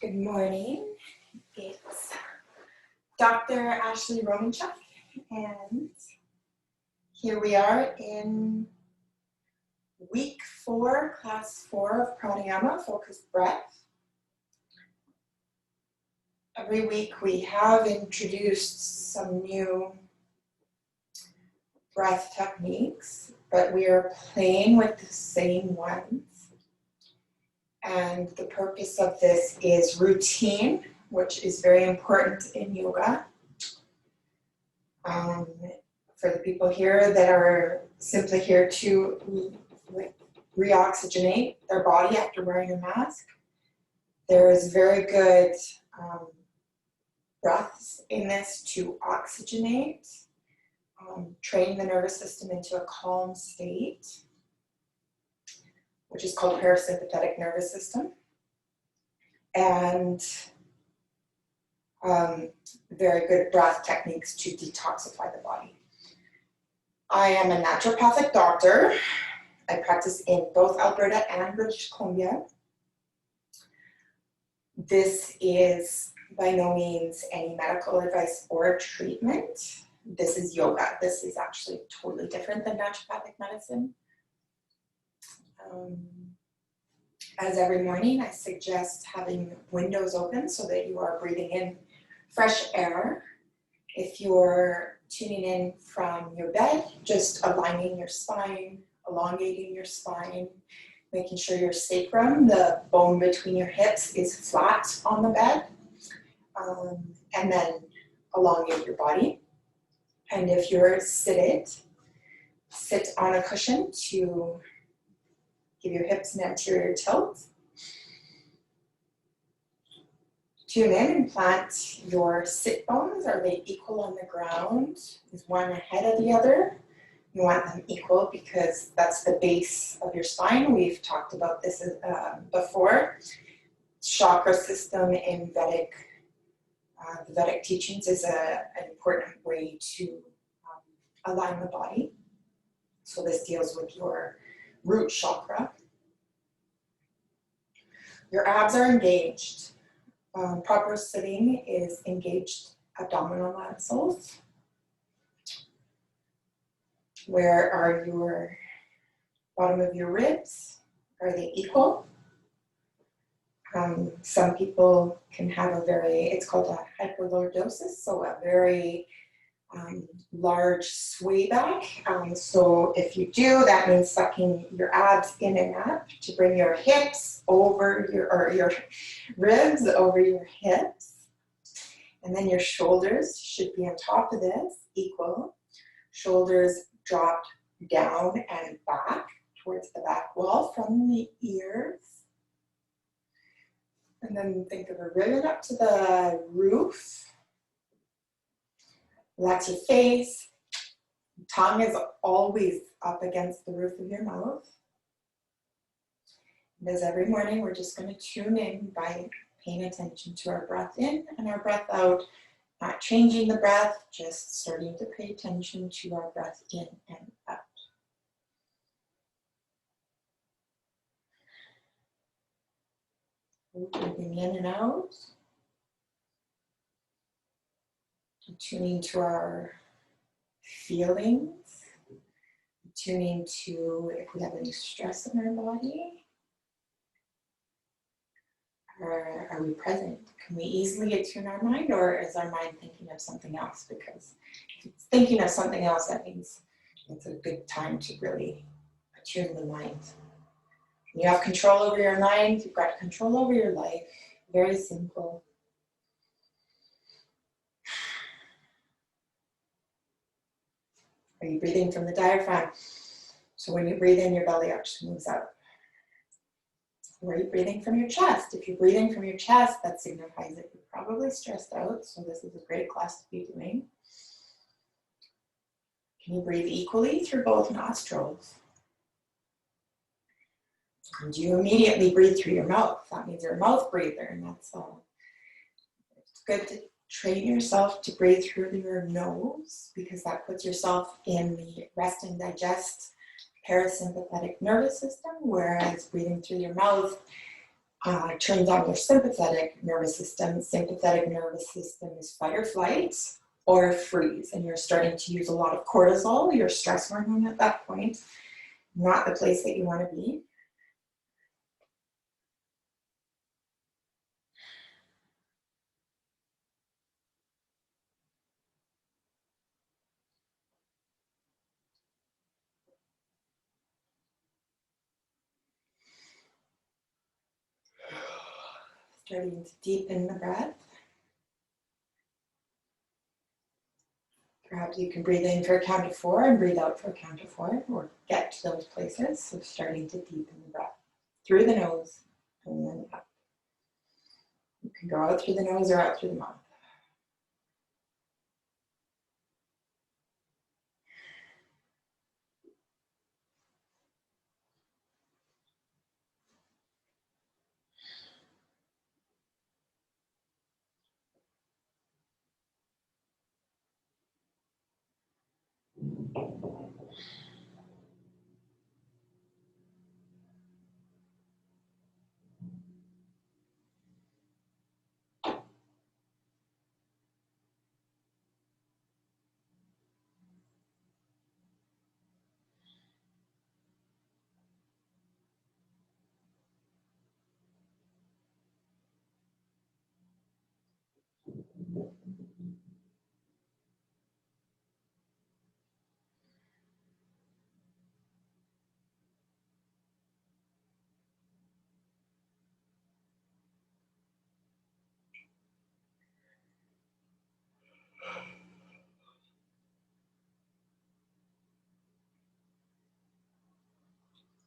Good morning. It's Dr. Ashley Romanchuk, and here we are in week 4, class 4 of Pranayama, focused breath. Every week we have introduced some new breath techniques, but we are playing with the same ones. And the purpose of this is routine, which is very important in yoga. For the people here that are simply here to re-oxygenate their body after wearing a mask, there is very good breaths in this to oxygenate, train the nervous system into a calm state, which is called parasympathetic nervous system, and very good breath techniques to detoxify the body. I am a naturopathic doctor. I practice in both Alberta and British Columbia. This is by no means any medical advice or treatment. This is yoga. This is actually totally different than naturopathic medicine. As every morning, I suggest having windows open so that you are breathing in fresh air. If you're tuning in from your bed, just aligning your spine, elongating your spine, making sure your sacrum, the bone between your hips, is flat on the bed, and then elongate your body. And if you're seated, sit on a cushion to give your hips an anterior tilt. Tune in and plant your sit bones. Are they equal on the ground? Is one ahead of the other? You want them equal because that's the base of your spine. We've talked about this before. Chakra system in the Vedic teachings is an important way to align the body. So this deals with your root chakra. Your abs are engaged. Proper sitting is engaged abdominal muscles. Where are your bottom of your ribs? Are they equal? Some people can have it's called a hyperlordosis, so a very large sway back. So if you do, that means sucking your abs in and up to bring your hips over your ribs over your hips. And then your shoulders should be on top of this, equal. Shoulders dropped down and back towards the back wall from the ears. And then think of a ribbon up to the roof. Relax your face. Tongue is always up against the roof of your mouth. And as every morning, we're just going to tune in by paying attention to our breath in and our breath out, not changing the breath, just starting to pay attention to our breath in and out. Breathing in and out. Tuning to our feelings, tuning to if we have any stress in our body. Are we present? Can we easily attune our mind, or is our mind thinking of something else? Because if it's thinking of something else, that means it's a good time to really attune the mind. When you have control over your mind, you've got control over your life. Very simple. Are you breathing from the diaphragm? So when you breathe in, your belly actually moves out. Or are you breathing from your chest? If you're breathing from your chest, that signifies that you're probably stressed out. So this is a great class to be doing. Can you breathe equally through both nostrils? And do you immediately breathe through your mouth? That means you're a mouth breather, and that's all. It's good to train yourself to breathe through your nose, because that puts yourself in the rest and digest parasympathetic nervous system, whereas breathing through your mouth turns on your sympathetic nervous system. Sympathetic nervous system is fight or flight or freeze, and you're starting to use a lot of cortisol, your stress hormone at that point, not the place that you want to be. Starting to deepen the breath. Perhaps you can breathe in for a count of 4 and breathe out for a count of 4, or get to those places. So starting to deepen the breath through the nose and then up. You can go out through the nose or out through the mouth.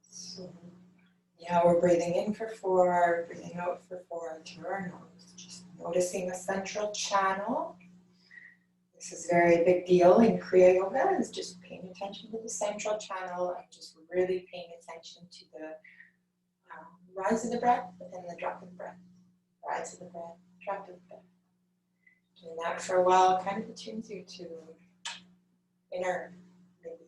So now we're breathing in for 4, breathing out for 4 through our nose. Just noticing the central channel. This is a very big deal in Kriya Yoga, is just paying attention to the central channel and just really paying attention to the rise of the breath and the drop of the breath. Rise of the breath, drop of the breath. Doing that for a while kind of attunes you to inner maybe.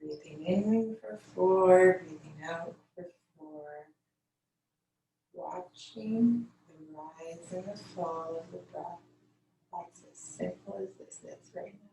Breathing in for 4, breathing out for 4. Watching the rise and the fall of the breath. That's as this is right now.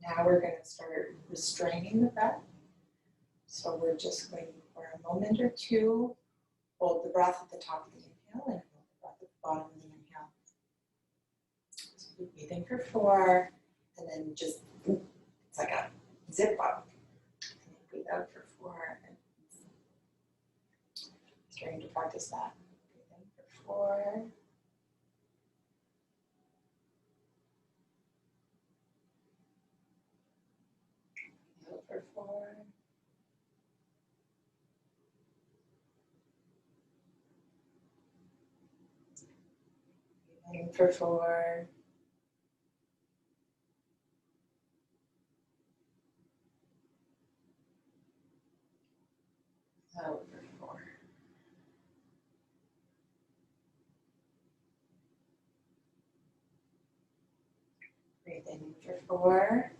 Now we're going to start restraining the breath. So we're just going to, for a moment or two, hold the breath at the top of the inhale and hold the breath at the bottom of the inhale. So we breathe in for 4, and then just, it's like a zip up. And then breathe out for 4. And starting to practice that. Breathe in for 4. Out for 4. In for 4. Out for 4. Breathe in for 4.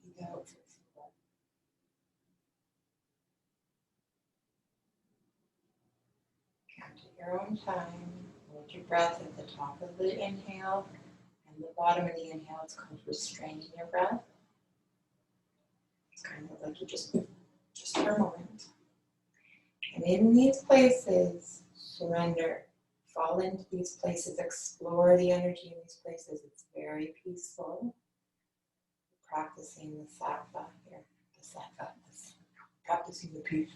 Breathe out for 4. Count at your own time. Hold your breath at the top of the inhale and the bottom of the inhale. It's called restraining your breath. It's kind of like you just for a moment. And in these places, surrender. Fall into these places, explore the energy in these places. It's very peaceful. Practicing the sattva here. The sattva is practicing the peace.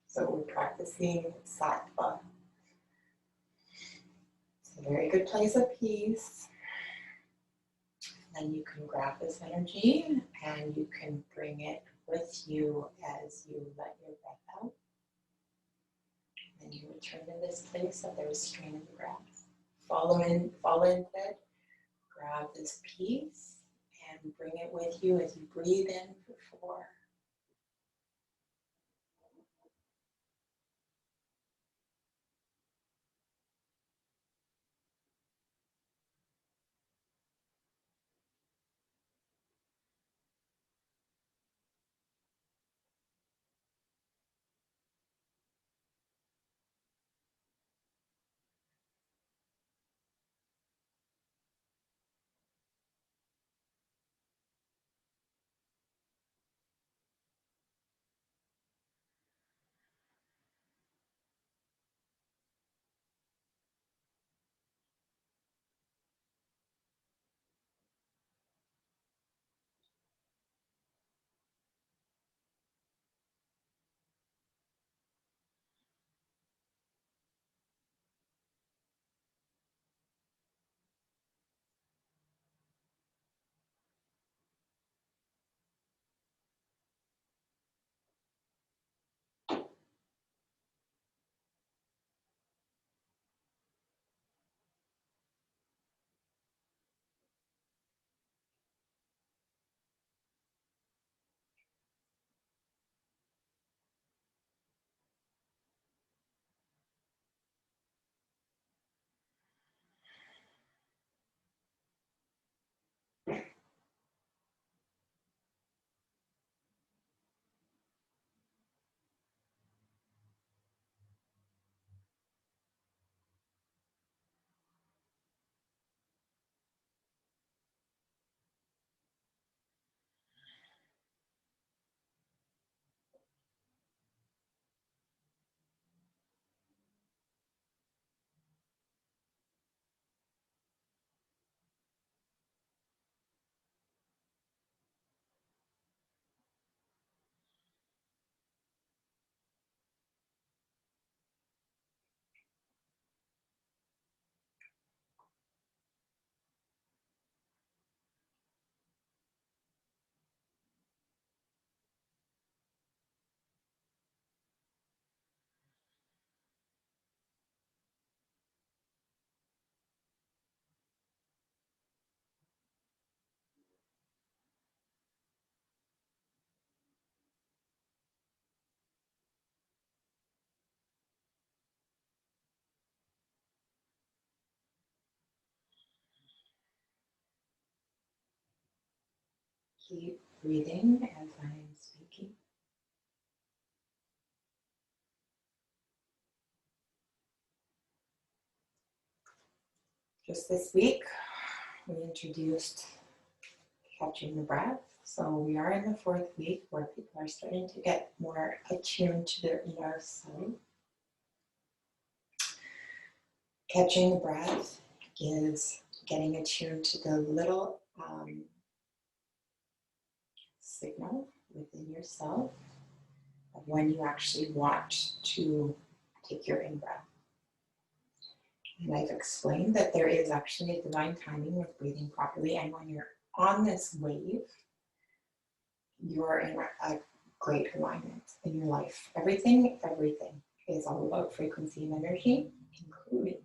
So we're practicing sattva. It's a very good place of peace. Then you can grab this energy and you can bring it with you as you let your breath out. And then you return to this place of the restraint of the breath. Fall into it, grab this peace and bring it with you as you breathe in for 4. Keep breathing as I am speaking. Just this week, we introduced catching the breath. So we are in the 4th week where people are starting to get more attuned to their inner self. Catching the breath is getting attuned to the little signal within yourself of when you actually want to take your in-breath. And I've explained that there is actually a divine timing with breathing properly, and when you're on this wave, you're in a great alignment in your life. Everything is all about frequency and energy, including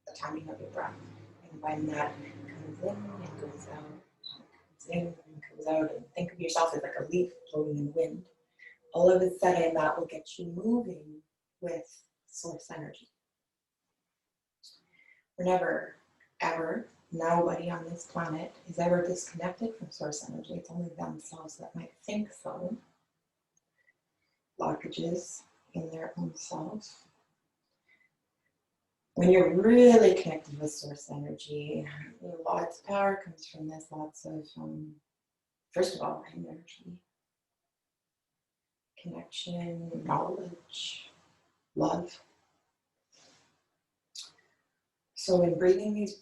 the timing of your breath. And when that comes in and goes out, comes in and comes out, and think of yourself as like a leaf blowing in the wind, all of a sudden that will get you moving with source energy. We're never, ever, nobody on this planet is ever disconnected from source energy. It's only themselves that might think so. Blockages in their own self. When you're really connected with source energy, lots of power comes from this, lots of, first of all, energy, connection, knowledge, love. So in breathing these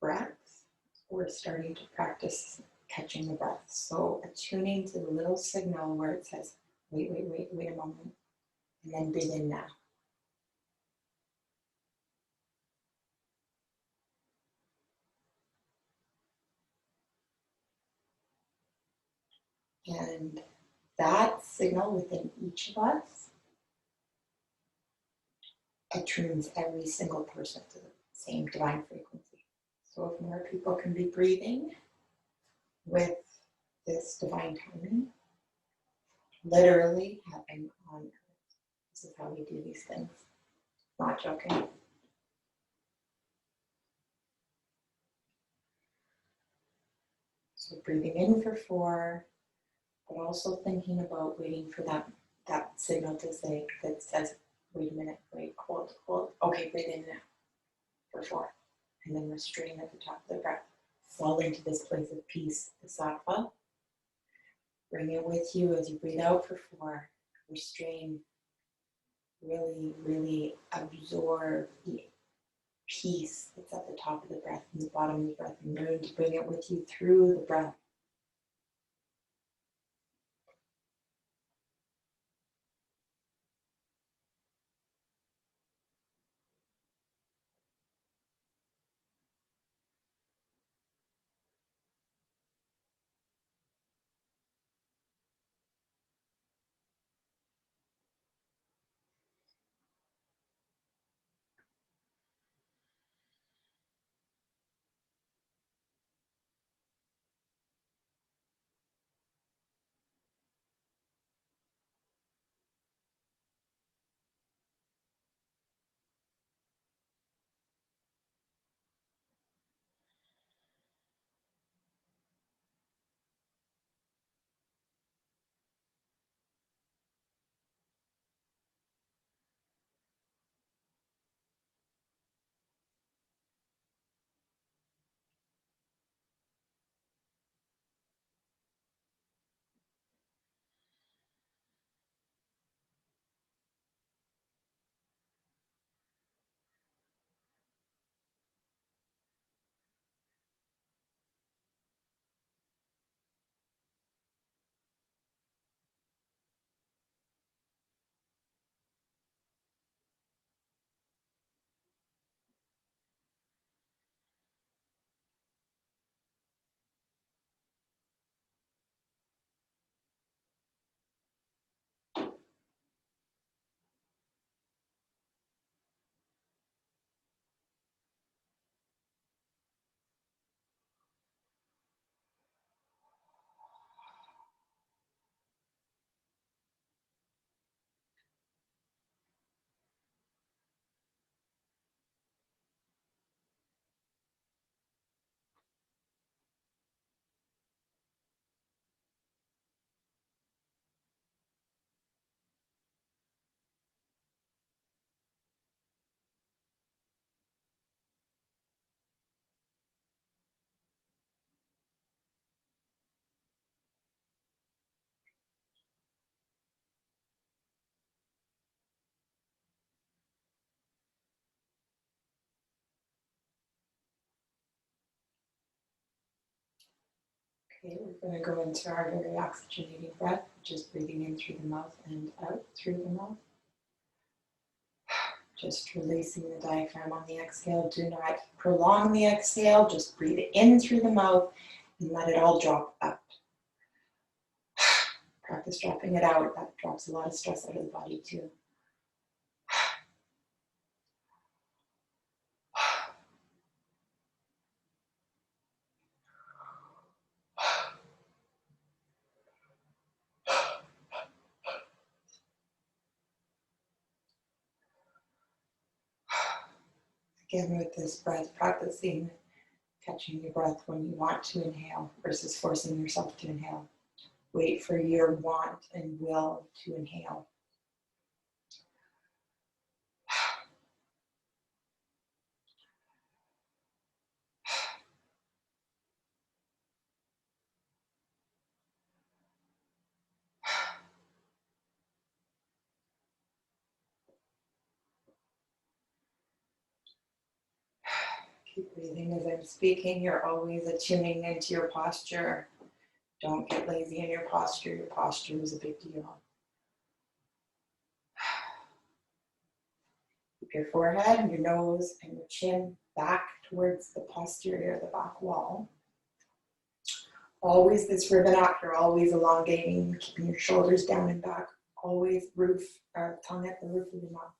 breaths, we're starting to practice catching the breath. So attuning to the little signal where it says, wait a moment, and then breathe in now. And that signal within each of us attunes every single person to the same divine frequency. So if more people can be breathing with this divine timing, literally heaven on earth. This is how we do these things. Not joking. So breathing in for 4, but also thinking about waiting for that signal to say, that says, wait a minute, wait, hold. Okay, breathe in now for 4. And then restrain at the top of the breath. Fall into this place of peace, the sattva. Bring it with you as you breathe out for 4. Restrain, really, really absorb the peace that's at the top of the breath and the bottom of the breath, and learn to bring it with you through the breath. Okay, we're going to go into our very oxygenating breath, just breathing in through the mouth and out through the mouth. Just releasing the diaphragm on the exhale. Do not prolong the exhale. Just breathe in through the mouth and let it all drop out. Practice dropping it out. That drops a lot of stress out of the body too. Again, with this breath, practicing catching your breath when you want to inhale versus forcing yourself to inhale. Wait for your want and will to inhale. Keep breathing as I'm speaking. You're always attuning into your posture. Don't get lazy in your posture. Your posture is a big deal. Keep your forehead, your nose, and your chin back towards the posterior, the back wall. Always this ribbon up. You're always elongating, keeping your shoulders down and back. Always tongue at the roof of your mouth.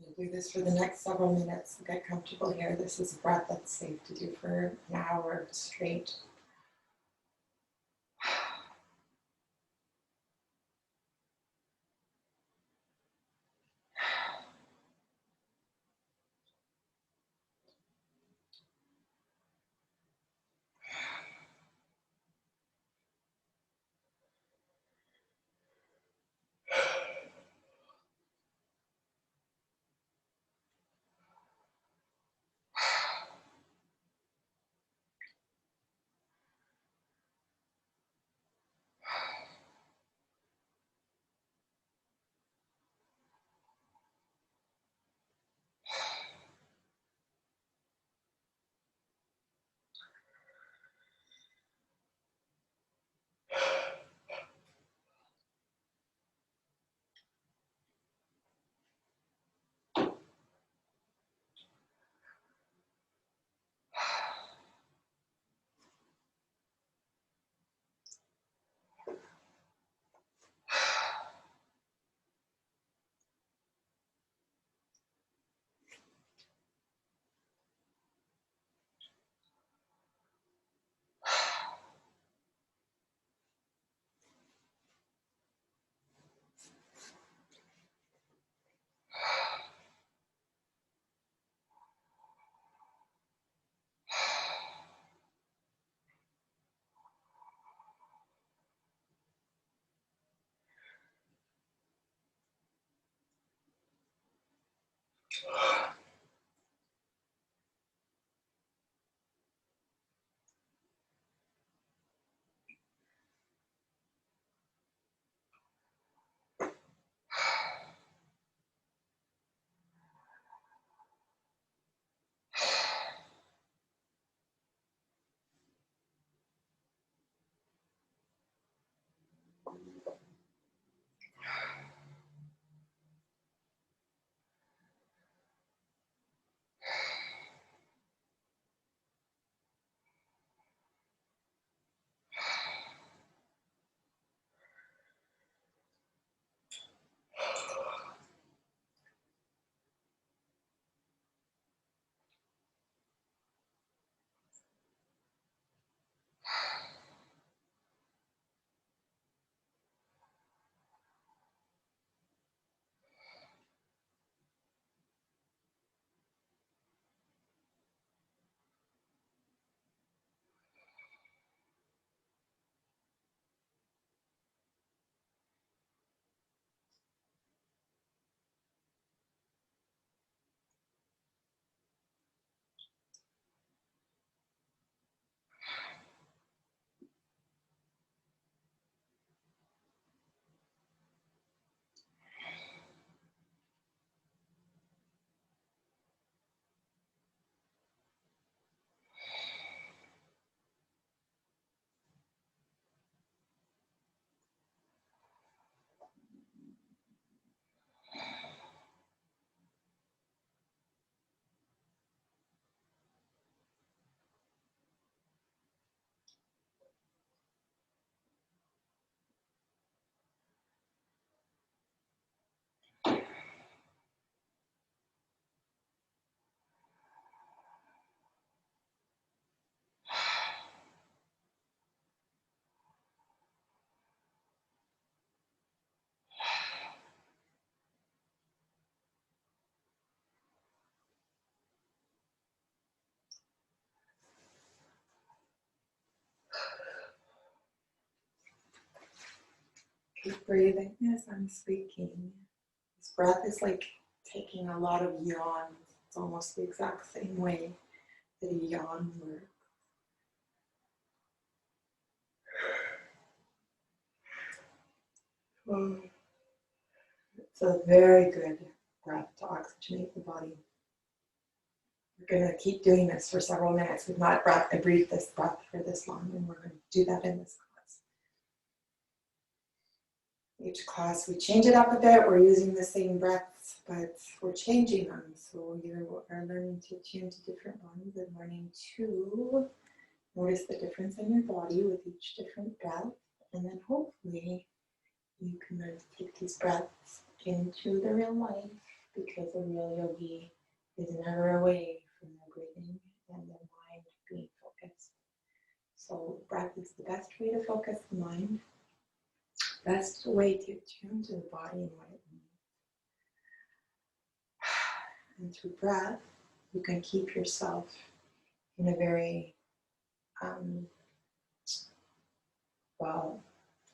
We'll do this for the next several minutes. Get comfortable here. This is a breath that's safe to do for an hour straight. Keep breathing as I'm speaking. This breath is like taking a lot of yawns. It's almost the exact same way that a yawn works. It's a very good breath to oxygenate the body. We're going to keep doing this for several minutes. We've not breathed this breath for this long, and we're going to do that in this class. Each class we change it up a bit. We're using the same breaths, but we're changing them. So you are learning to tune to different ones and learning to notice the difference in your body with each different breath. And then hopefully you can learn to take these breaths into the real life, because a real yogi is never away from their breathing and their mind being focused. So breath is the best way to focus the mind, best way to tune to the body and what it needs. And through breath, you can keep yourself in a very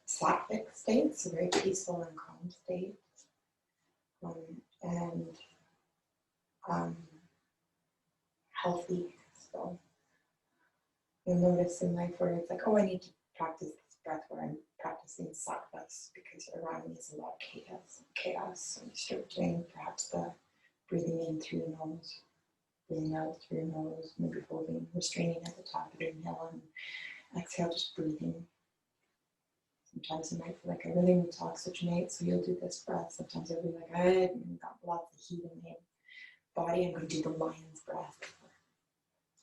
sattvic state, so very peaceful and calm state, and healthy. So you'll notice in life where it's like, oh, I need to practice this breath, where I'm practicing sattvas because around me is a lot of chaos. So you start doing perhaps the breathing in through your nose, breathing out through your nose, maybe holding, restraining at the top of the inhale, and exhale, just breathing. Sometimes you might feel like I really need to oxygenate, so you'll do this breath. Sometimes you'll be like, I've got lots of heat in my body. I'm going to do the lion's breath.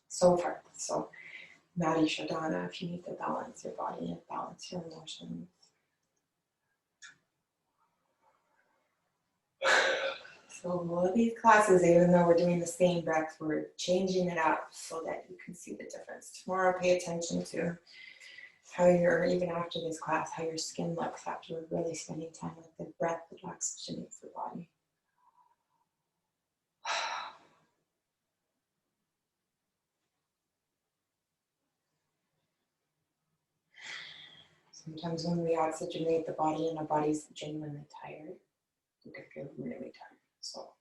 So forth. So Nadi Shodhana, if you need to balance your body and balance your emotions. So all of these classes, even though we're doing the same breath, we're changing it up so that you can see the difference. Tomorrow, pay attention to how even after this class, how your skin looks after really spending time with the breath that oxygenates the body. Sometimes when we oxygenate the body and our body's genuinely tired, you can feel really tired. So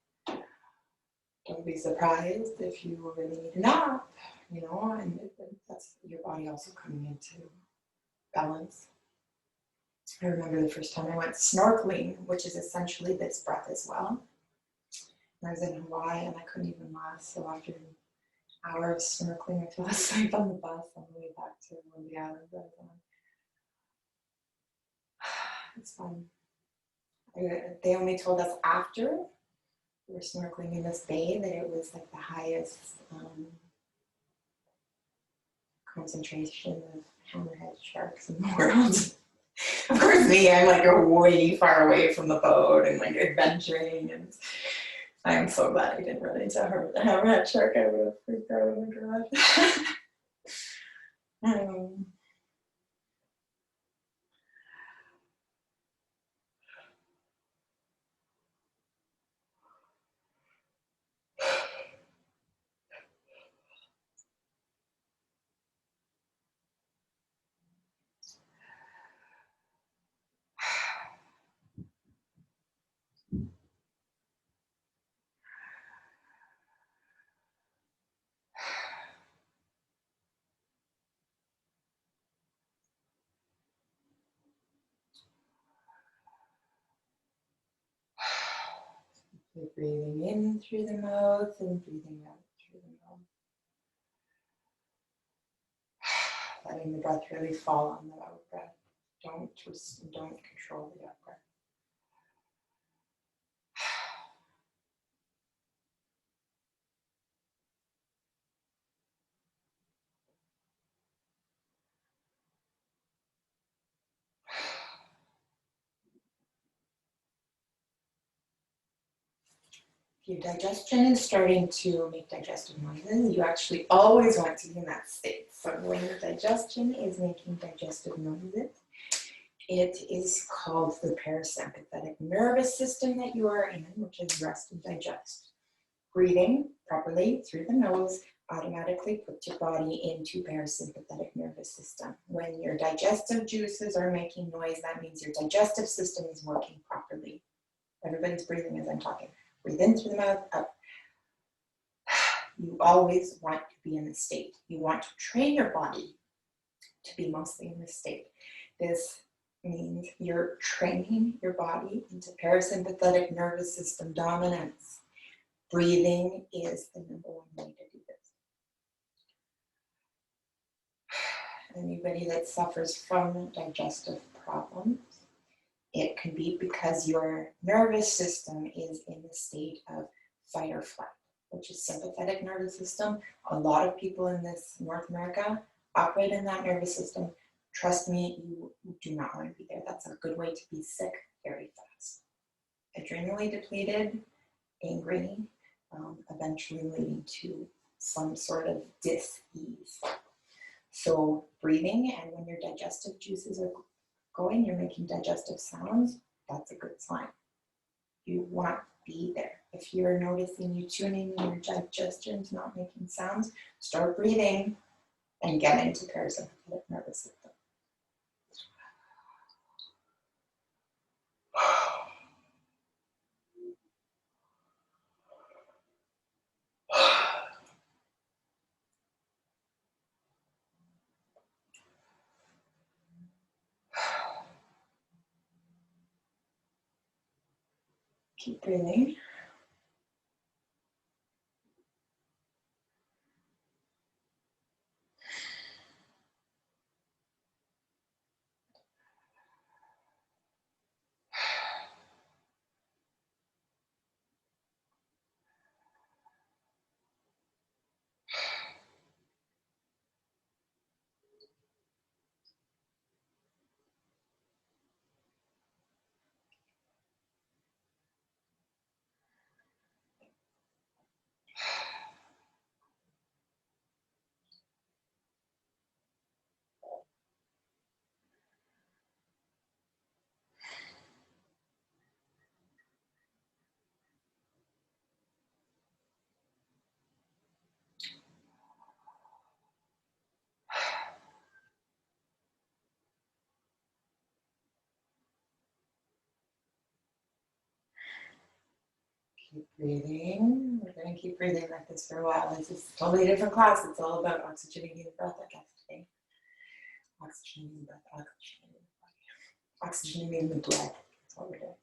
don't be surprised if you really need a nap, and that's your body also coming into balance. I remember the first time I went snorkeling, which is essentially this breath as well. I was in Hawaii and I couldn't even last. So after an hour of snorkeling, I fell asleep on the bus on the way back to one of the islands I was on. It's fun. They only told us after we were snorkeling in this bay that it was like the highest concentration of hammerhead sharks in the world. Of course, me, I'm like way far away from the boat and like adventuring, and I'm so glad I didn't run into a hammerhead shark. I would have freaked out. Oh my god. You're breathing in through the mouth and breathing out through the mouth. Letting the breath really fall on the out breath. Don't control the out breath. If your digestion is starting to make digestive noises, you actually always want to be in that state. So when your digestion is making digestive noises, it is called the parasympathetic nervous system that you are in, which is rest and digest. Breathing properly through the nose automatically put your body into parasympathetic nervous system. When your digestive juices are making noise, that means your digestive system is working properly. Everybody's breathing as I'm talking. Breathe in through the mouth, up. You always want to be in this state. You want to train your body to be mostly in this state. This means you're training your body into parasympathetic nervous system dominance. Breathing is the number one way to do this. Anybody that suffers from digestive problems, it can be because your nervous system is in the state of fight or flight, which is sympathetic nervous system. A lot of people in this North America operate in that nervous system. Trust me, you do not want to be there. That's a good way to be sick very fast. Adrenally depleted, angry, eventually leading to some sort of dis-ease. So breathing, and when your digestive juices are going, you're making digestive sounds, that's a good sign. You want to be there. If you're noticing you tuning your digestion's not making sounds, start breathing and get into parasympathetic nervous system. Keep breathing. Keep breathing. We're going to keep breathing like this for a while. This is a totally different class. It's all about oxygenating the breath, I guess, today. Oxygenating the breath, oxygenating the blood. That's what we're doing.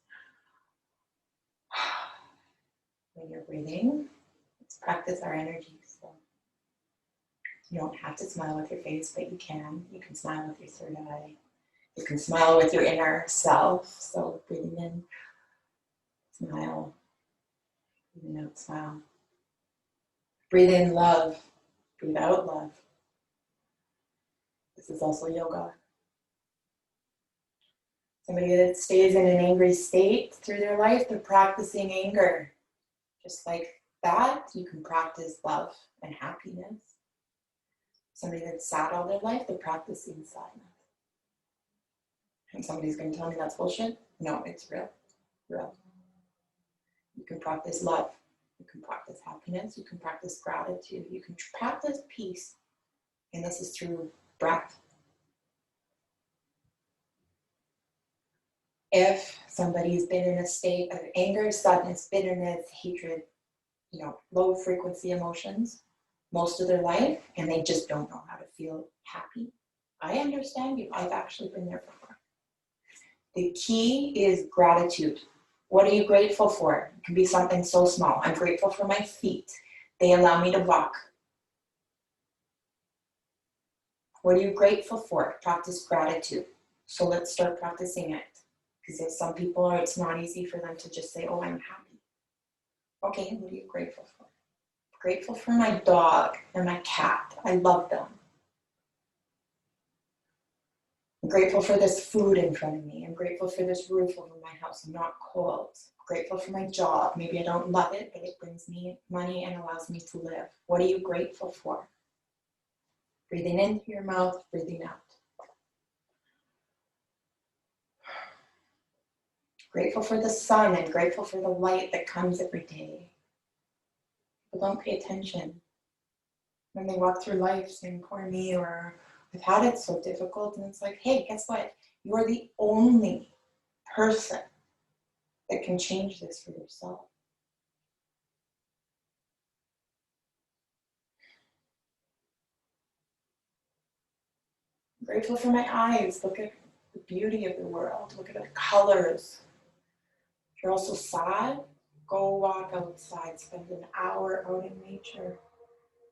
When you're breathing, let's practice our energy. So you don't have to smile with your face, but you can. You can smile with your third eye. You can smile with your inner self. So breathing in, smile. Breathing out, smile. Breathe in love. Breathe out love. This is also yoga. Somebody that stays in an angry state through their life, they're practicing anger. Just like that, you can practice love and happiness. Somebody that's sad all their life, they're practicing sadness. And somebody's going to tell me that's bullshit? No, it's real. Real. You can practice love. You can practice happiness. You can practice gratitude. You can practice peace. And this is through breath. If somebody's been in a state of anger, sadness, bitterness, hatred, low frequency emotions most of their life, and they just don't know how to feel happy, I understand you. I've actually been there before. The key is gratitude. What are you grateful for? It can be something so small. I'm grateful for my feet. They allow me to walk. What are you grateful for? Practice gratitude. So let's start practicing it. Because if some people it's not easy for them to just say, oh, I'm happy. Okay, what are you grateful for? I'm grateful for my dog and my cat. I love them. I'm grateful for this food in front of me. I'm grateful for this roof over my house. I'm not cold. I'm grateful for my job. Maybe I don't love it, but it brings me money and allows me to live. What are you grateful for? Breathing in through your mouth, breathing out. Grateful for the sun and grateful for the light that comes every day. People don't pay attention. when they walk through life saying, poor me, or I've had it so difficult. And it's like, hey, guess what? You're the only person that can change this for yourself. I'm grateful for my eyes. Look at the beauty of the world. Look at the colors. If you're also sad, go walk outside. Spend an hour out in nature.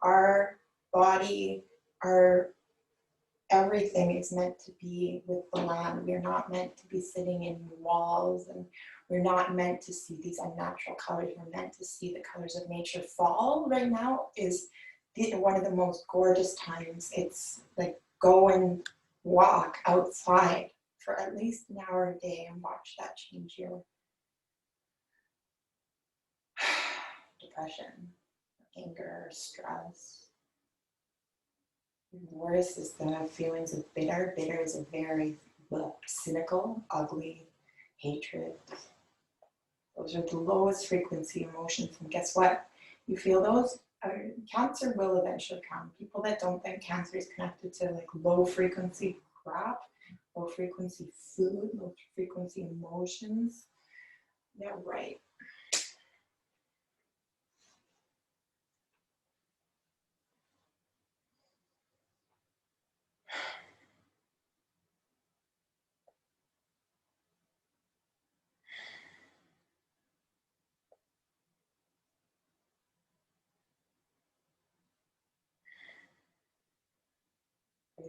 Our body, our everything is meant to be with the land. We're not meant to be sitting in walls, and we're not meant to see these unnatural colors. We're meant to see the colors of nature. Fall right now is one of the most gorgeous times. It's like go and walk outside for at least an hour a day and watch that change your depression, anger, stress. Worse is the feelings of bitter. Bitter is a very cynical, ugly hatred. Those are the lowest frequency emotions. And guess what? You feel those, cancer will eventually come. People that don't think cancer is connected to like low frequency crap, low frequency food, low frequency emotions, they're right.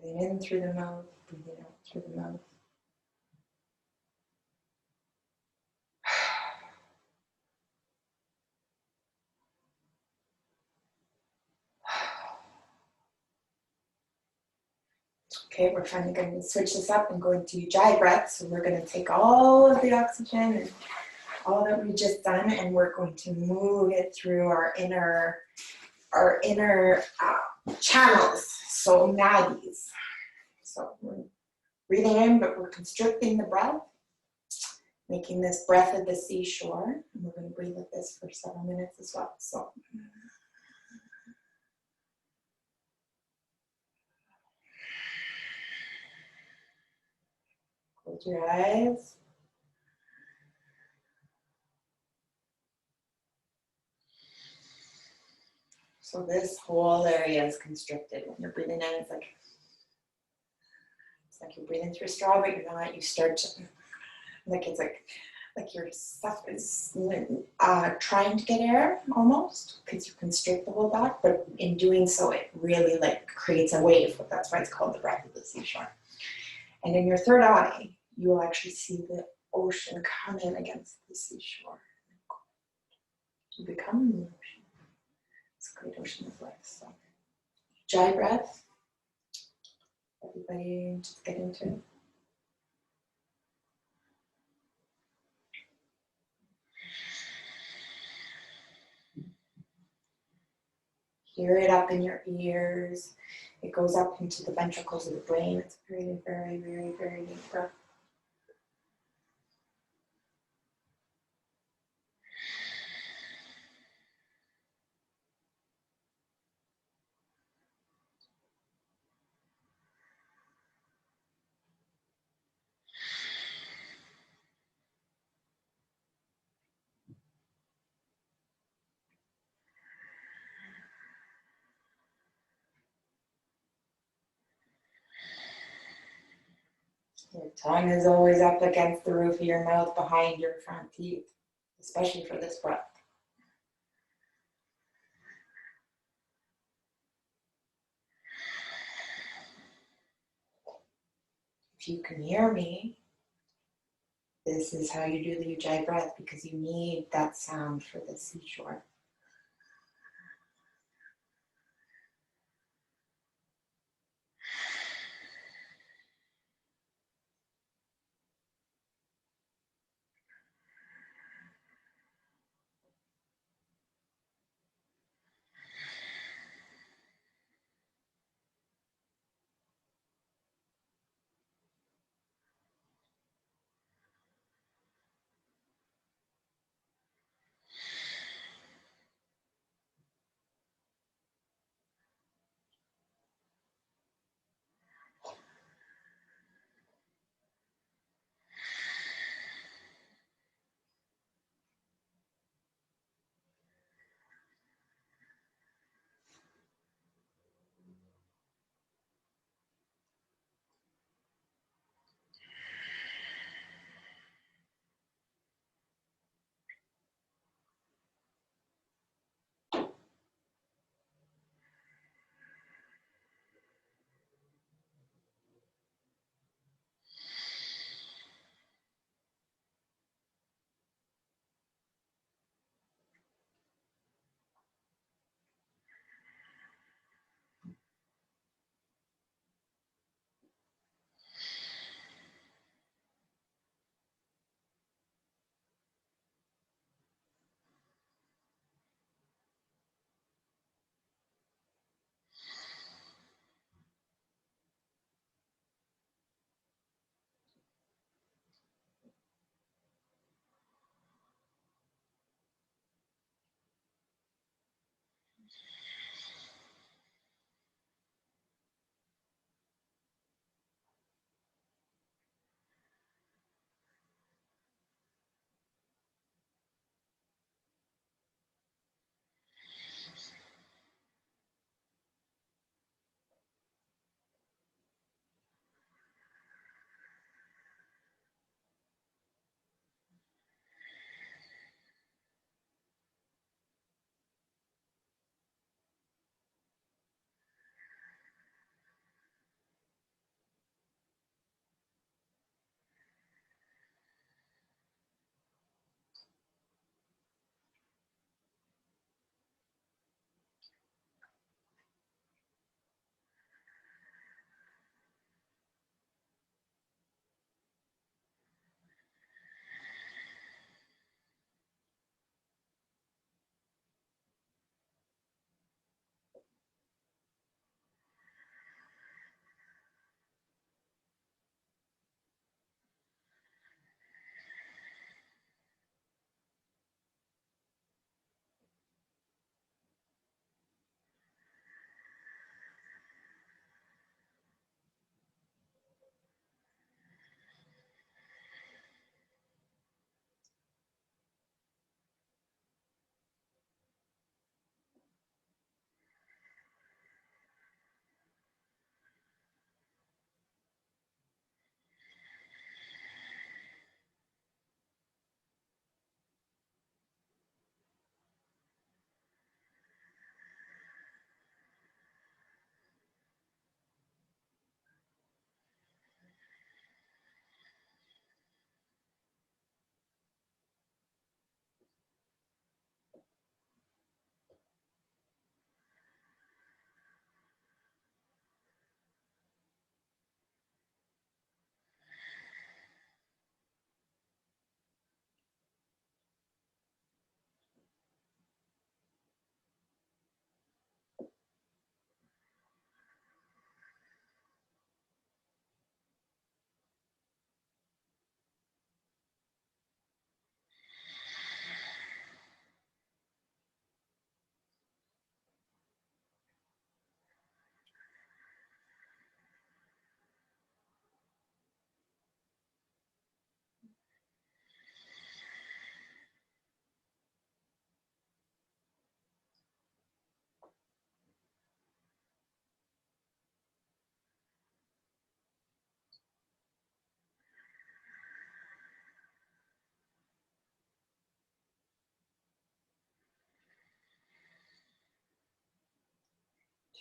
Breathing in through the mouth, breathing out through the mouth. Okay, we're finally going to switch this up and go into Ujjayi breath. So we're going to take all of the oxygen and all that we just done, and we're going to move it through our inner channels, so nadis. So we're breathing in, but we're constricting the breath, making this breath of the seashore. And we're going to breathe like this for several minutes as well. So close your eyes. So this whole area is constricted. When you're breathing in, it's like you're breathing through a straw, but you're not. You start to, like it's like your stuff is trying to get air almost, because you constrict the whole back, but in doing so, it really like creates a wave. That's why it's called the breath of the seashore. And in your third eye, you will actually see the ocean come in against the seashore. You become the ocean. It's a great ocean of life. So, Ujjayi breath. Everybody just get into it. Hear it up in your ears. It goes up into the ventricles of the brain. It's a very, very, very, very deep breath. Your tongue is always up against the roof of your mouth behind your front teeth, especially for this breath. If you can hear me, this is how you do the Ujjayi breath, because you need that sound for the seashore.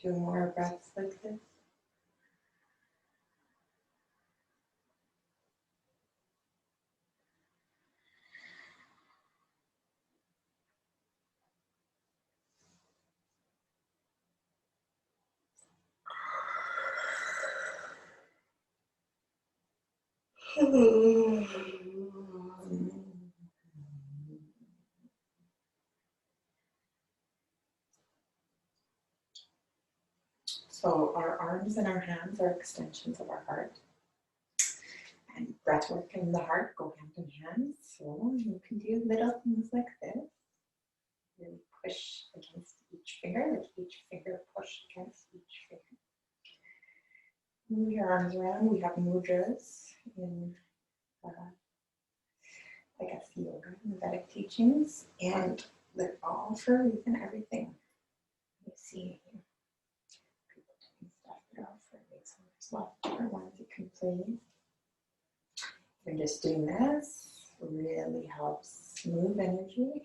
2 more breaths like this. So our arms and our hands are extensions of our heart. And breath work and the heart go hand in hand. So you can do little things like this. Really push against each finger, like each finger push against each finger. Move your arms around. We have mudras in, I guess, yoga and Vedic teachings, and they're all for a reason, everything. You see people doing stuff that are for a reason. There's lots of different ones you can play. And just doing this really helps move energy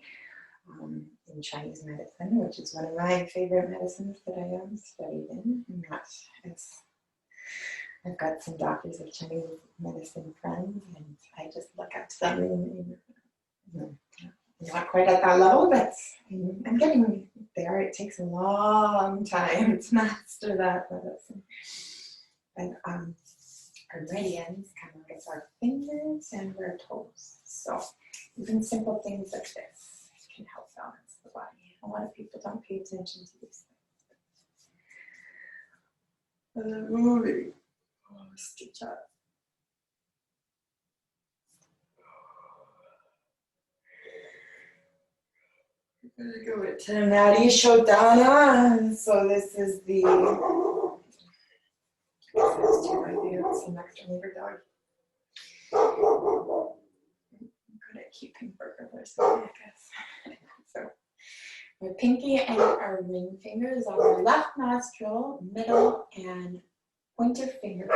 in Chinese medicine, which is one of my favorite medicines that I am studied in. And that is, I've got some doctors of Chinese medicine friends, and I just look up to them. And, not quite at that level, but I'm getting there. It takes a long time to master that medicine. And our meridians come out of our fingers and our toes. So even simple things like this can help balance the body. A lot of people don't pay attention to these things. Moving. Stretch out. We're going to go into Nadi Shodhana. So this is the some extra neighbor dog. I'm good at keeping burger versus I guess. So our pinky and our ring fingers on our left nostril, middle, and pointer finger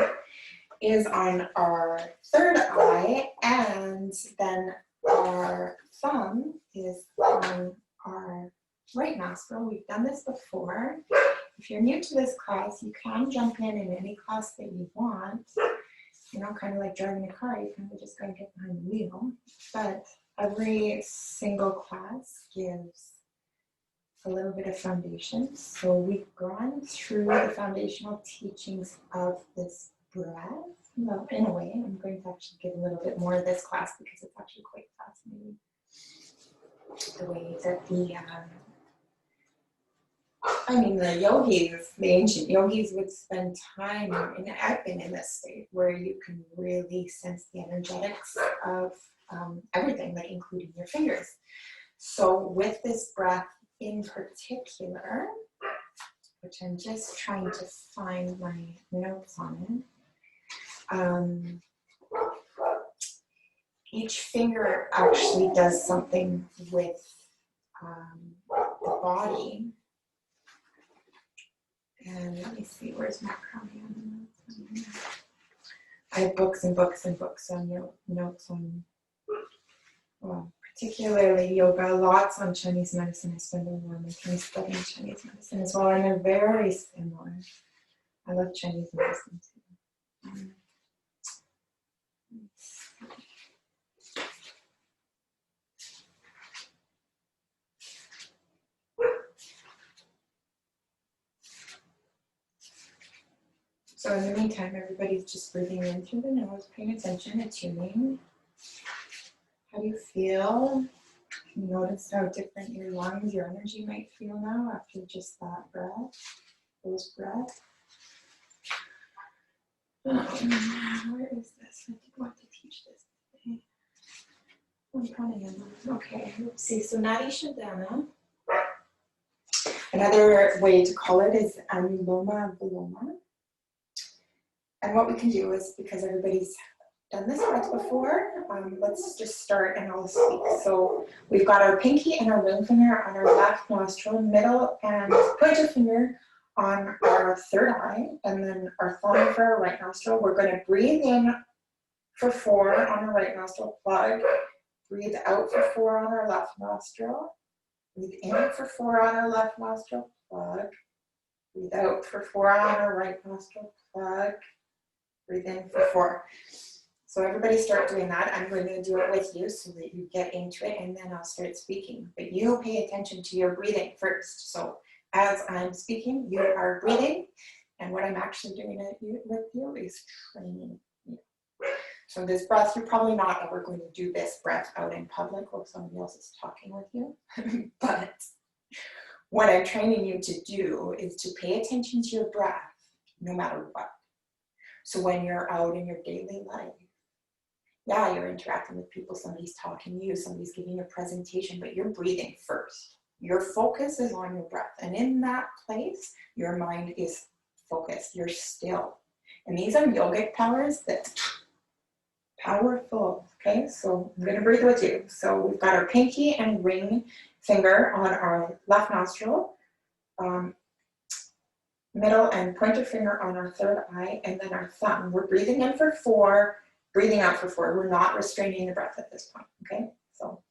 is on our third eye, and then our thumb is on our right nostril. We've done this before. If you're new to this class, you can jump in any class that you want. You know, kind of like driving a car, you kind of just gotta get behind the wheel. But every single class gives a little bit of foundation. So we've gone through the foundational teachings of this breath. Well, in a way, I'm going to actually give a little bit more of this class because it's actually quite fascinating. The way that the yogis, the ancient yogis would spend time, and I've been in this state where you can really sense the energetics of everything, like including your fingers. So with this breath in particular, which I'm just trying to find my notes on it, each finger actually does something with the body. And let me see, where's my Pranayama? I have books and books and books on notes on, well, particularly yoga, lots on Chinese medicine. I spend a lot of my time studying Chinese medicine as well, and they're very similar. I love Chinese medicine too. So in the meantime, everybody's just breathing in through the nose, paying attention, attuning. How do you feel? Notice how different your lungs, your energy might feel now after just that breath, those breaths. Where is this? I did want to teach this today. Pranayama. Okay, let's see. So Nadi Shodhana. Another way to call it is Anuloma Viloma. And what we can do is, because everybody's done this breath before, let's just start and I'll speak. So we've got our pinky and our ring finger on our left nostril, middle and pointer finger on our third eye, and then our thumb for our right nostril. We're going to breathe in for 4 on our right nostril, plug. Breathe out for 4 on our left nostril. Breathe in for 4 on our left nostril, plug. Breathe out for 4 on our right nostril plug. Breathe in for 4. So everybody start doing that. I'm going to do it with you so that you get into it, and then I'll start speaking. But you pay attention to your breathing first. So as I'm speaking, you are breathing, and what I'm actually doing with you is training you. So this breath, you're probably not ever going to do this breath out in public while somebody else is talking with you. But what I'm training you to do is to pay attention to your breath no matter what. So when you're out in your daily life, yeah, you're interacting with people, somebody's talking to you, somebody's giving you a presentation, but you're breathing first. Your focus is on your breath. And in that place, your mind is focused. You're still. And these are yogic powers that powerful. Okay, so I'm going to breathe with you. So we've got our pinky and ring finger on our left nostril, middle and pointer finger on our third eye, and then our thumb. We're breathing in for 4, breathing out for 4. We're not restraining the breath at this point, okay? So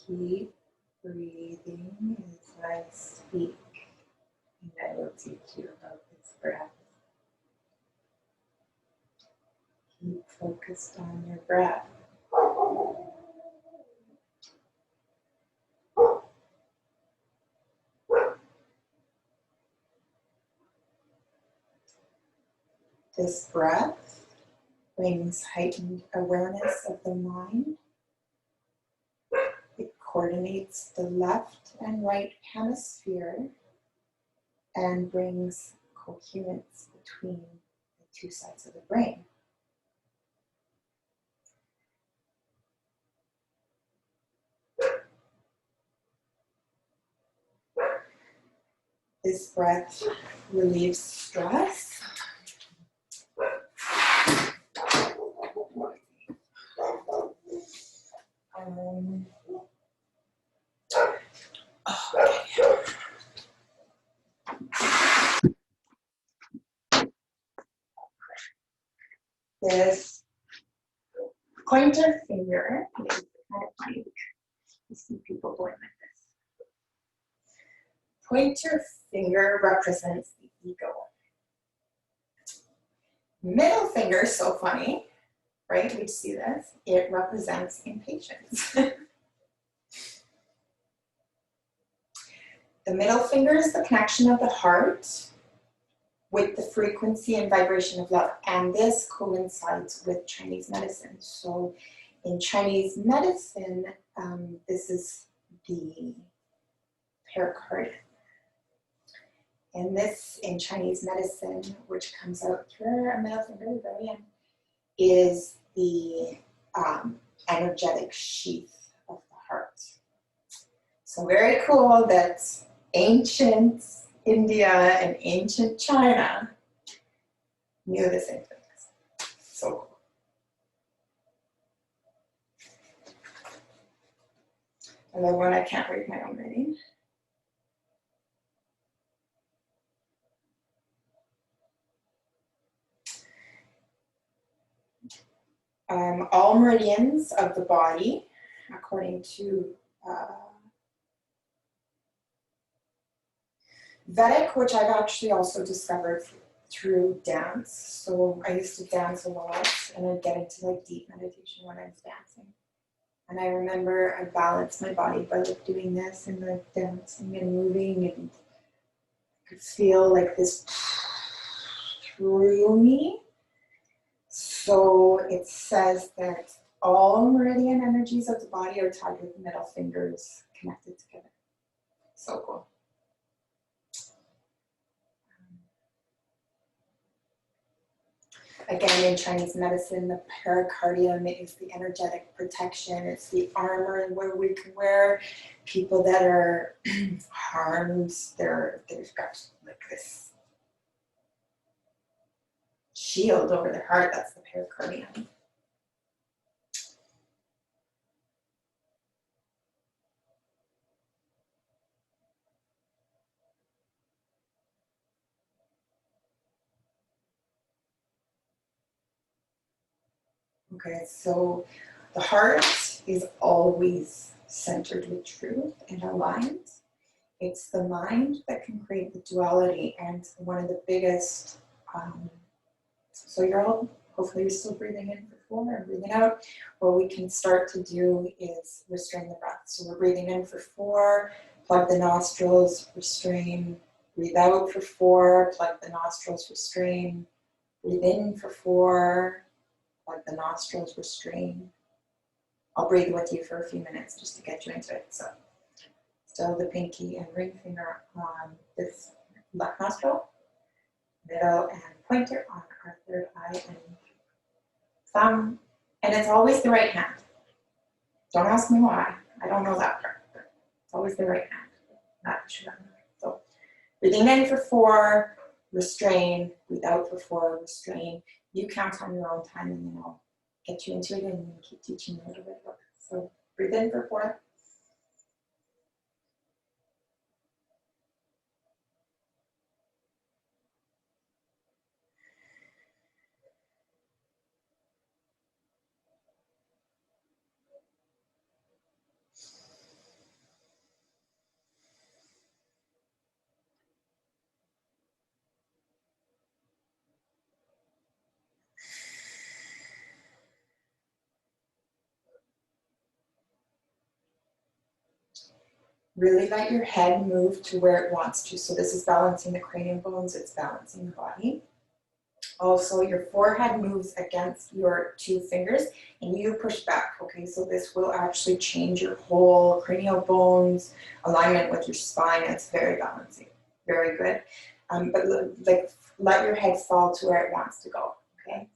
keep breathing as I speak, and I will teach you about this breath. Keep focused on your breath. This breath brings heightened awareness of the mind. It coordinates the left and right hemisphere and brings coherence between the two sides of the brain. This breath relieves stress. This pointer finger is kind of funny. You see people going like this. Pointer finger represents the ego. Middle finger is so funny, right? We see this. It represents impatience. The middle finger is the connection of the heart with the frequency and vibration of love. And this coincides with Chinese medicine. So in Chinese medicine, this is the pericardium. And this in Chinese medicine, which comes out through our middle finger, the very end, is the energetic sheath of the heart. So very cool that ancient India and ancient China knew the same things. So cool. And then when I can't read my own writing. All meridians of the body, according to Vedic, which I've actually also discovered through dance. So I used to dance a lot and I'd get into like deep meditation when I was dancing. And I remember I balanced my body by like doing this and like dancing and moving, and I could feel like this through me. So it says that all meridian energies of the body are tied with the middle fingers connected together. So cool. Again, in Chinese medicine, the pericardium is the energetic protection. It's the armor where we can wear. People that are harmed, they've got like this shield over their heart. That's the pericardium. Okay, so the heart is always centered with truth and aligned. It's the mind that can create the duality, and one of the biggest, so you're all, hopefully you're still breathing in for 4 and breathing out. What we can start to do is restrain the breath. So we're breathing in for 4, plug the nostrils, restrain, breathe out for 4, plug the nostrils, restrain, breathe in for 4, plug the nostrils, restrain. I'll breathe with you for a few minutes just to get you into it. So still the pinky and ring finger on this left nostril, middle and pointer on our third eye and thumb. And it's always the right hand. Don't ask me why. I don't know that part, but it's always the right hand. Not sure. So breathing in for 4, restrain, breathe out for 4, restrain. You count on your own time and then I'll get you into it and keep teaching you a little bit about it. So breathe in for 4. Really let your head move to where it wants to. So this is balancing the cranial bones, it's balancing the body. Also, your forehead moves against your 2 fingers and you push back, okay? So this will actually change your whole cranial bones, alignment with your spine. It's very balancing, very good. But like, let your head fall to where it wants to go, okay?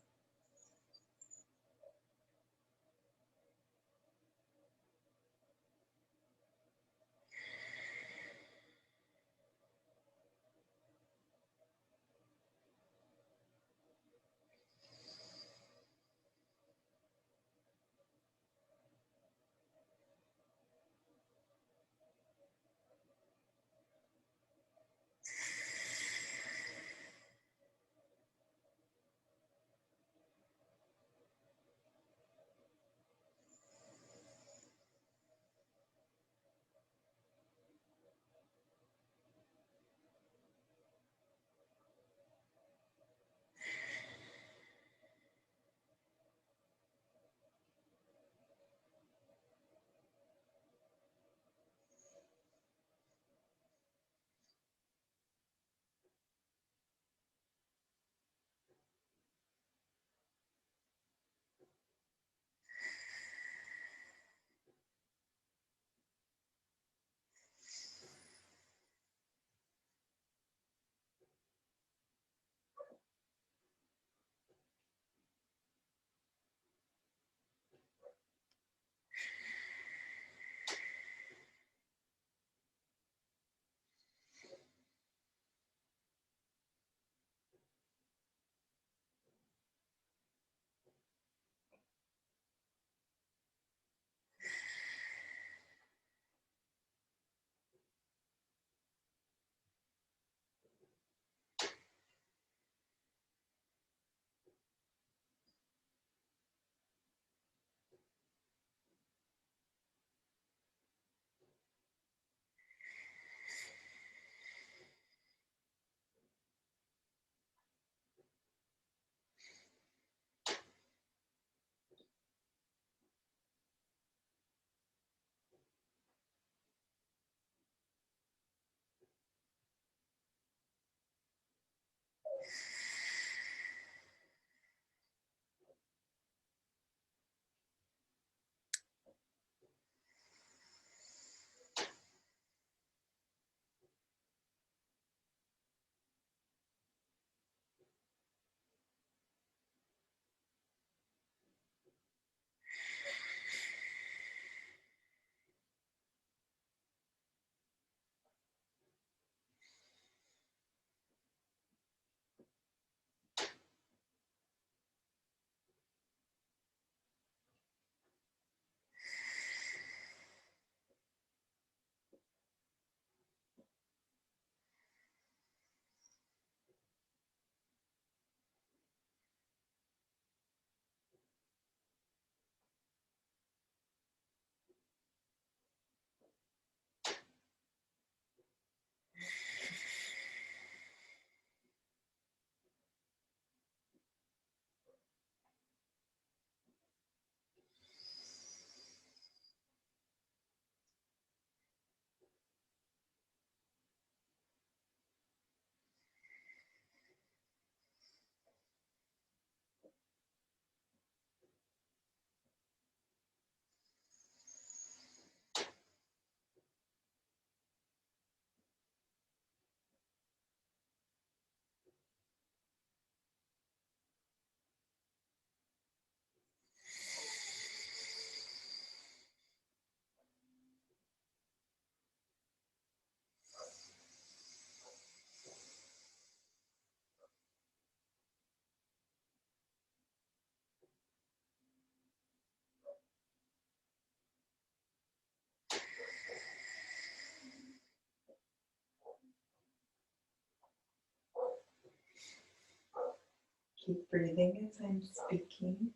Keep breathing as I'm speaking.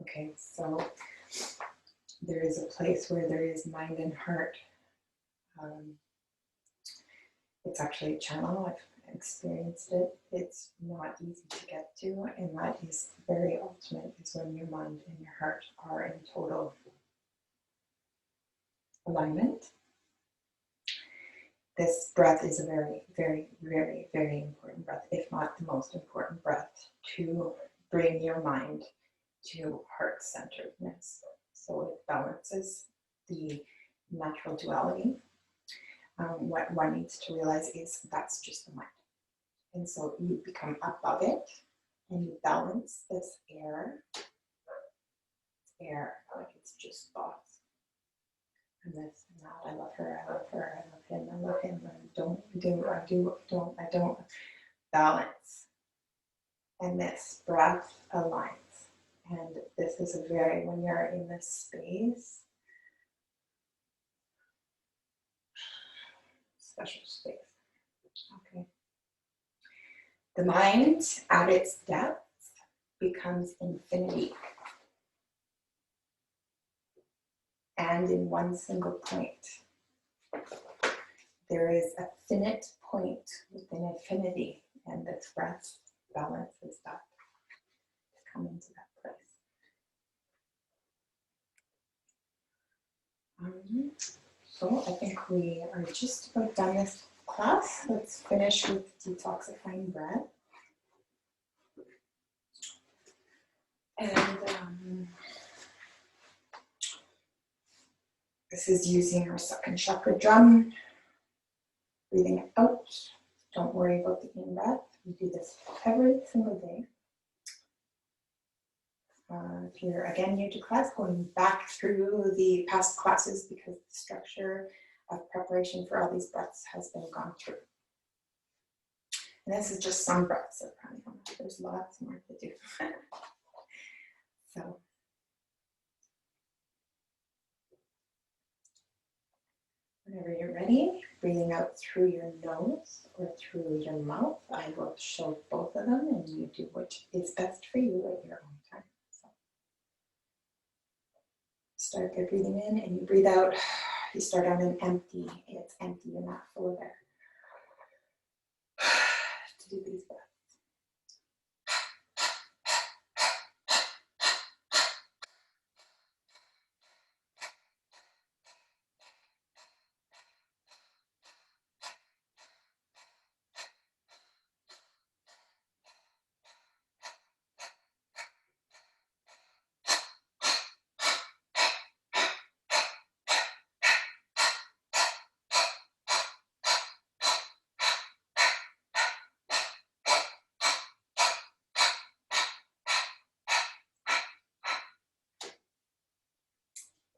Okay, so there is a place where there is mind and heart. It's actually a channel. I've experienced it. It's not easy to get to, and that is very ultimate, is when your mind and your heart are in total alignment. This breath is a very, very, very, very important breath, if not the most important breath, to bring your mind to heart-centeredness. So it balances the natural duality. What one needs to realize is that's just the mind. And so you become above it and you balance this air, like it's just thoughts. And this and that, I love her, I love her, I love him, I love him, I don't. Balance. And this breath aligns. And this is a very, when you're in this space, special space. Okay. The mind at its depth becomes infinity. And in one single point, there is a finite point within infinity, and this breath balances that, come into that place. So I think we are just about done this class. Let's finish with detoxifying breath. And this is using our second chakra drum. Breathing out. Don't worry about the in-breath. We do this every single day. If you're, again, new to class, going back through the past classes because the structure of preparation for all these breaths has been gone through. And this is just some breaths of pranayama. There's lots more to do. So, whenever you're ready, breathing out through your nose or through your mouth. I will show both of them and you do what is best for you at your own time. So, start by breathing in and you breathe out. You start on an empty. It's empty, you're not full of air. To do these breaths.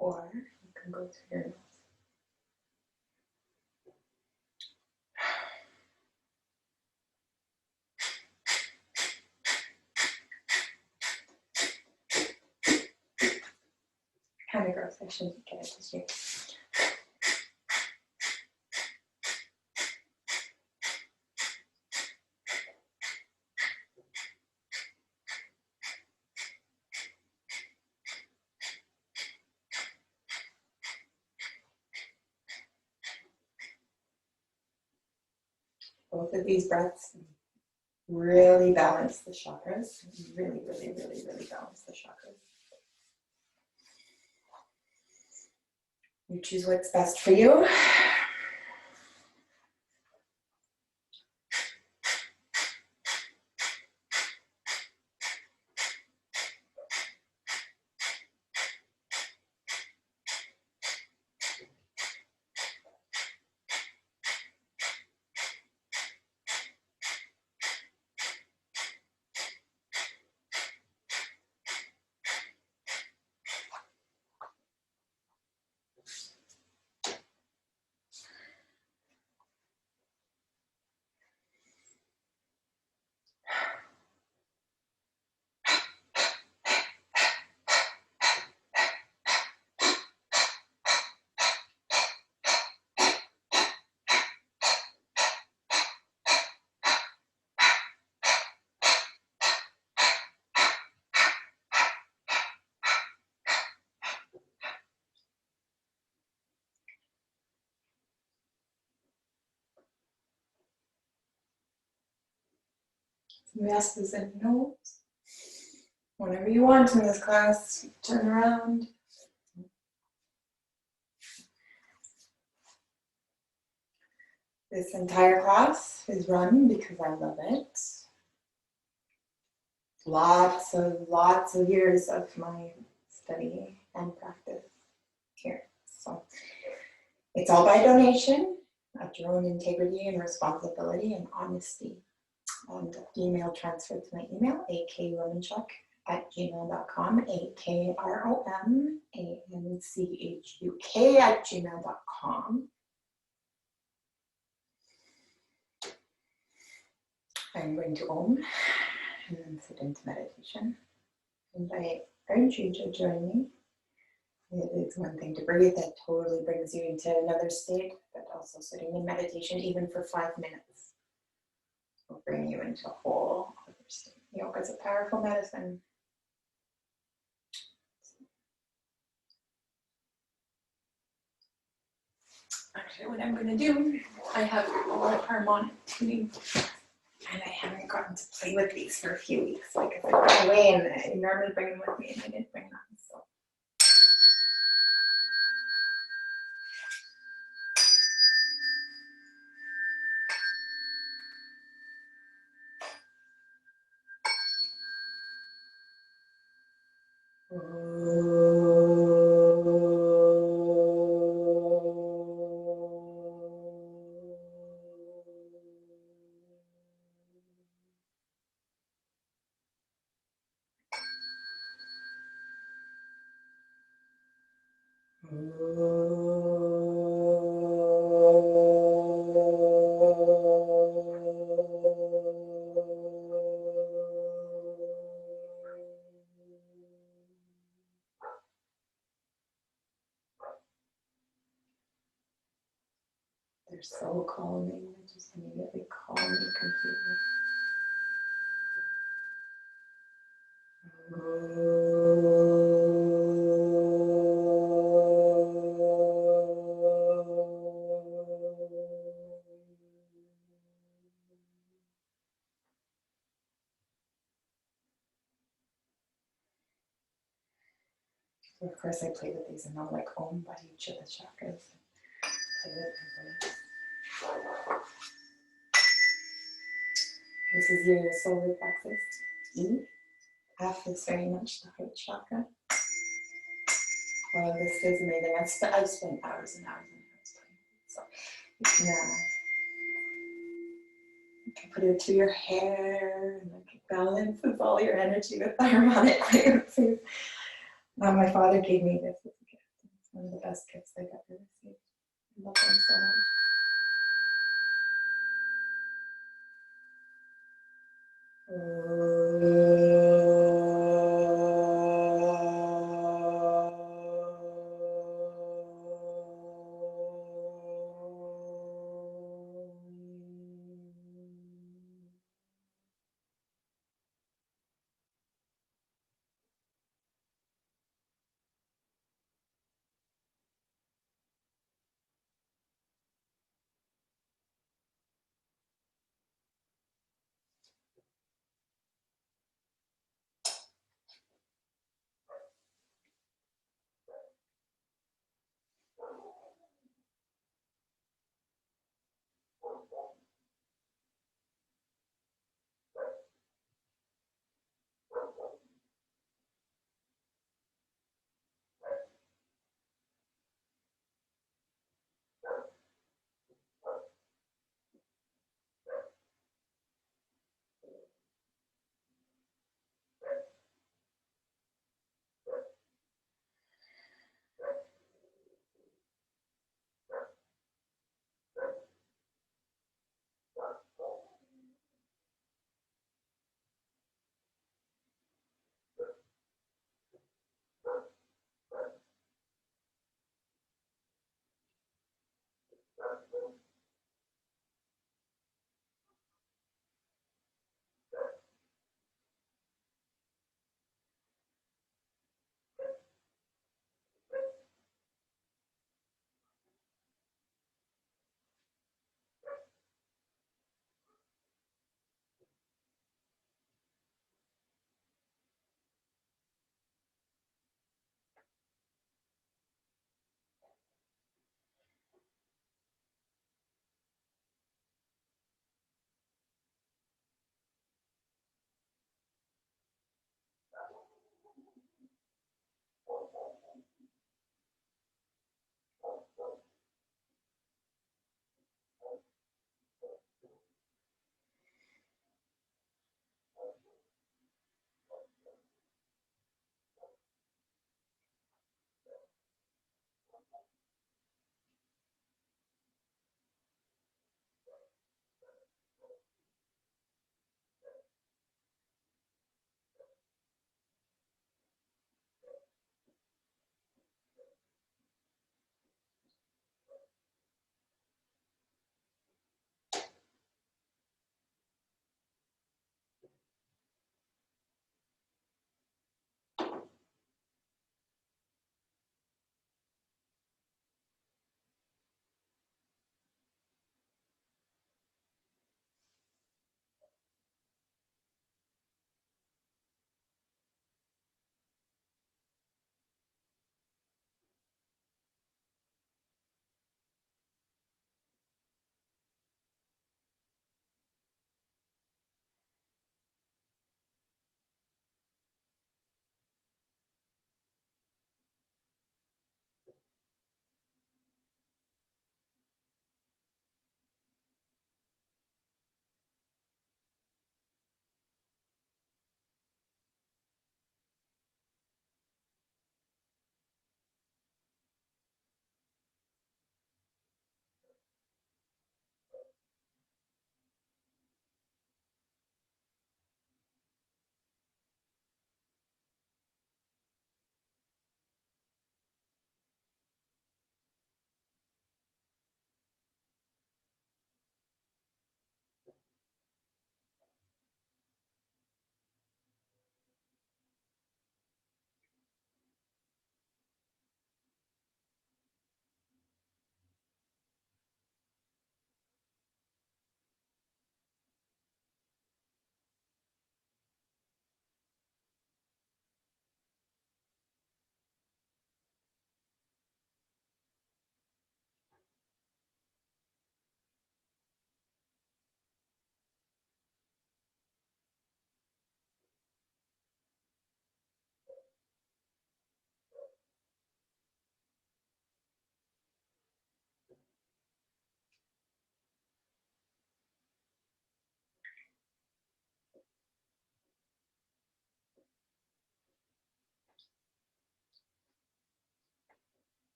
Or you can go through your nose. Kind of gross, I shouldn't get it this year. Both of these breaths really balance the chakras. Really, really, really, really balance the chakras. You choose what's best for you. Yeses and nos. Whenever you want in this class, turn around. This entire class is run because I love it. Lots of years of my study and practice here. So it's all by donation at your own integrity and responsibility and honesty. And email transfer to my email, akromanchuk@gmail.com, akromanchuk@gmail.com. I'm going to Om and then sit into meditation. And I urge you to join me. It is one thing to breathe, that totally brings you into another state, but also sitting in meditation, even for 5 minutes, will bring you into a whole other state. Yoga is a powerful medicine. Actually, what I'm going to do, I have a lot of harmonic tuning, and I haven't gotten to play with these for a few weeks. Like if I go away, and I normally bring them with me, and I didn't bring them, so. They're so calming, they just immediately calm me completely. So of course I play with these and I'll like Om by each of the chakras. Play with everybody. This is your solar plexus, E. F is very much the heart chakra. Well, this is amazing. I've spent hours and hours and hours playing. So you can put it to your hair, and like it balances all your energy with the harmonic frequencies. My father gave me this as a gift. It's one of the best gifts I've ever received. I love them so much. Oh.